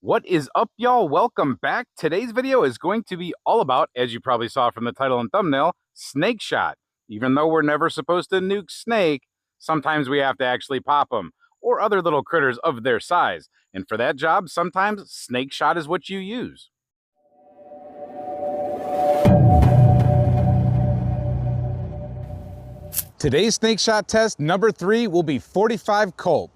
What is up, y'all? Welcome back. Today's video is going to be all about, as you probably saw from the title and thumbnail, snake shot. Even though we're never supposed to nuke snake, sometimes we have to actually pop them, or other little critters of their size. And for that job, sometimes snake shot is what you use. Today's snake shot test number 3 will be 45 Colt.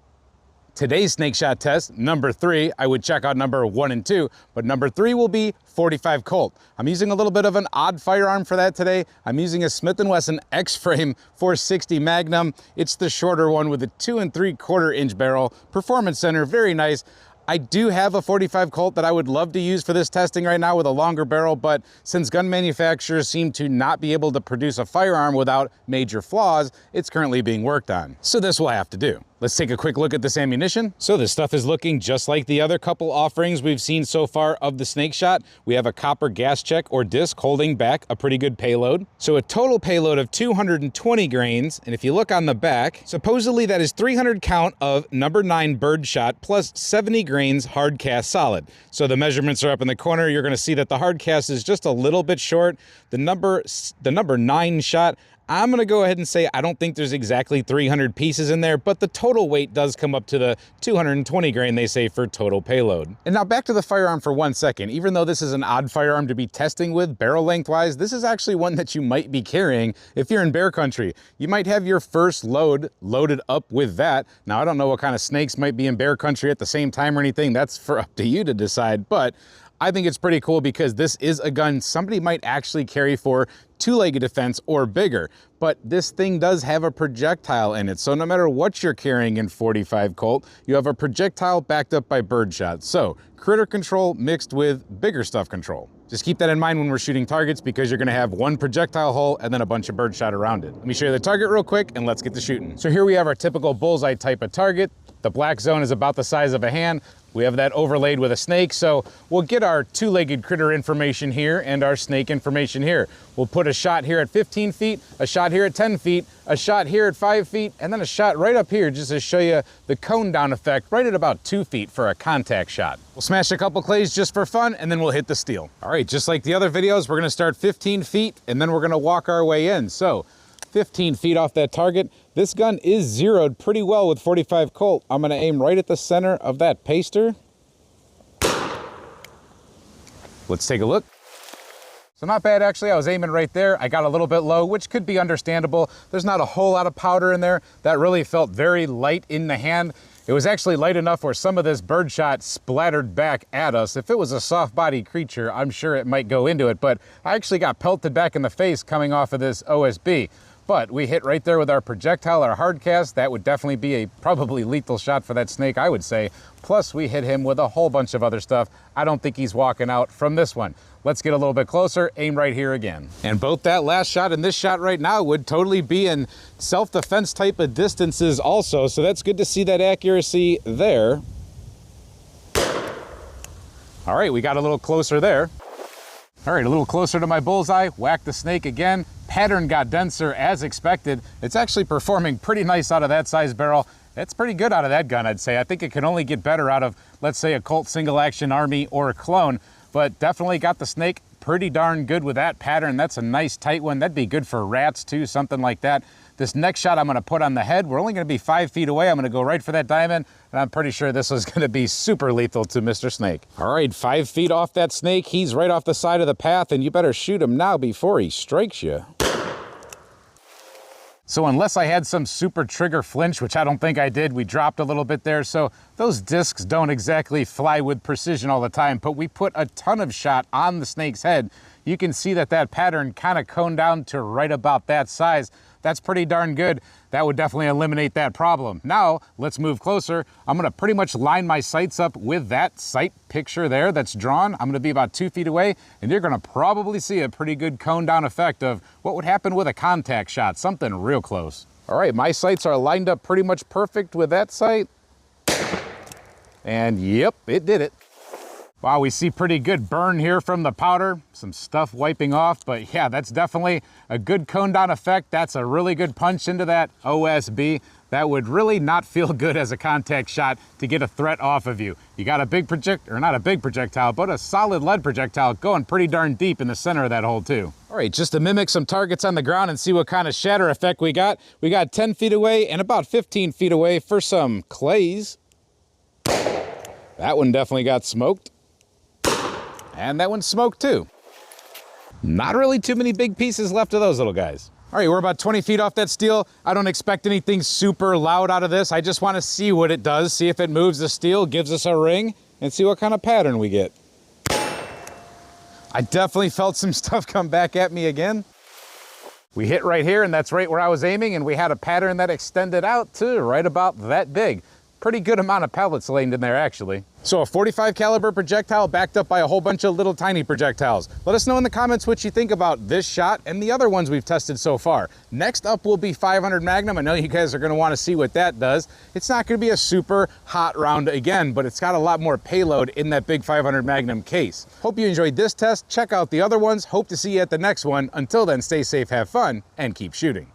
Today's snake shot test, number 3, I would check out number 1 and 2, but number 3 will be 45 Colt. I'm using a little bit of an odd firearm for that today. I'm using a Smith & Wesson X-Frame 460 Magnum. It's the shorter one with a 2 3/4 inch barrel. Performance center, very nice. I do have a 45 Colt that I would love to use for this testing right now with a longer barrel, but since gun manufacturers seem to not be able to produce a firearm without major flaws, it's currently being worked on. So this will have to do. Let's take a quick look at this ammunition. So this stuff is looking just like the other couple offerings we've seen so far of the snake shot. We have a copper gas check or disc holding back a pretty good payload. So a total payload of 220 grains. And if you look on the back, supposedly that is 300 count of number 9 bird shot plus 70 grains hard cast solid. So the measurements are up in the corner. You're gonna see that the hard cast is just a little bit short. The number 9 shot, I'm gonna go ahead and say I don't think there's exactly 300 pieces in there, but the total weight does come up to the 220 grain they say for total payload. And now back to the firearm for 1 second. Even though this is an odd firearm to be testing with barrel lengthwise, this is actually one that you might be carrying if you're in bear country. You might have your first load loaded up with that. Now I don't know what kind of snakes might be in bear country at the same time or anything. That's for up to you to decide, but I think it's pretty cool because this is a gun somebody might actually carry for two-legged defense or bigger, but this thing does have a projectile in it. So no matter what you're carrying in 45 Colt, you have a projectile backed up by birdshot. So critter control mixed with bigger stuff control. Just keep that in mind when we're shooting targets because you're gonna have one projectile hole and then a bunch of birdshot around it. Let me show you the target real quick and let's get to shooting. So here we have our typical bullseye type of target. The black zone is about the size of a hand. We have that overlaid with a snake, so we'll get our two-legged critter information here and our snake information here. We'll put a shot here at 15 feet, a shot here at 10 feet, a shot here at 5 feet, and then a shot right up here just to show you the cone down effect right at about 2 feet for a contact shot. We'll smash a couple clays just for fun, and then we'll hit the steel. All right, just like the other videos, we're gonna start 15 feet, and then we're gonna walk our way in. So 15 feet off that target. This gun is zeroed pretty well with 45 Colt. I'm gonna aim right at the center of that paster. Let's take a look. So not bad actually, I was aiming right there. I got a little bit low, which could be understandable. There's not a whole lot of powder in there. That really felt very light in the hand. It was actually light enough where some of this birdshot splattered back at us. If it was a soft-bodied creature, I'm sure it might go into it, but I actually got pelted back in the face coming off of this OSB. But we hit right there with our projectile, our hard cast. That would definitely be a probably lethal shot for that snake, I would say. Plus, we hit him with a whole bunch of other stuff. I don't think he's walking out from this one. Let's get a little bit closer, aim right here again. And both that last shot and this shot right now would totally be in self-defense type of distances also, so that's good to see that accuracy there. All right, we got a little closer there. All right, a little closer to my bullseye, whack the snake again. Pattern got denser as expected. It's actually performing pretty nice out of that size barrel. It's pretty good out of that gun, I'd say. I think it can only get better out of, let's say, a Colt single action army or a clone, but definitely got the snake pretty darn good with that pattern. That's a nice tight one. That'd be good for rats too, something like that. This next shot I'm gonna put on the head. We're only gonna be 5 feet away. I'm gonna go right for that diamond, and I'm pretty sure this is gonna be super lethal to Mr. Snake. All right, 5 feet off that snake. He's right off the side of the path, and you better shoot him now before he strikes you. So unless I had some super trigger flinch, which I don't think I did, we dropped a little bit there. So those discs don't exactly fly with precision all the time, but we put a ton of shot on the snake's head. You can see that that pattern kind of coned down to right about that size. That's pretty darn good. That would definitely eliminate that problem. Now, let's move closer. I'm gonna pretty much line my sights up with that sight picture there that's drawn. I'm gonna be about 2 feet away, and you're gonna probably see a pretty good cone down effect of what would happen with a contact shot, something real close. All right, my sights are lined up pretty much perfect with that sight. And yep, it did it. Wow, we see pretty good burn here from the powder, some stuff wiping off, but yeah, that's definitely a good cone down effect. That's a really good punch into that OSB. that would really not feel good as a contact shot to get a threat off of you. You got a big not a big projectile, but a solid lead projectile going pretty darn deep in the center of that hole too. All right, just to mimic some targets on the ground and see what kind of shatter effect we got 10 feet away and about 15 feet away for some clays. That one definitely got smoked. And that one's smoked too. Not really too many big pieces left of those little guys. All right, we're about 20 feet off that steel. I don't expect anything super loud out of this. I just want to see what it does, see if it moves the steel, gives us a ring, and see what kind of pattern we get. I definitely felt some stuff come back at me again. We hit right here, and that's right where I was aiming, and we had a pattern that extended out to right about that big. Pretty good amount of pellets laid in there, actually. So a 45 caliber projectile backed up by a whole bunch of little tiny projectiles. Let us know in the comments what you think about this shot and the other ones we've tested so far. Next up will be 500 Magnum. I know you guys are gonna wanna see what that does. It's not gonna be a super hot round again, but it's got a lot more payload in that big 500 Magnum case. Hope you enjoyed this test. Check out the other ones. Hope to see you at the next one. Until then, stay safe, have fun, and keep shooting.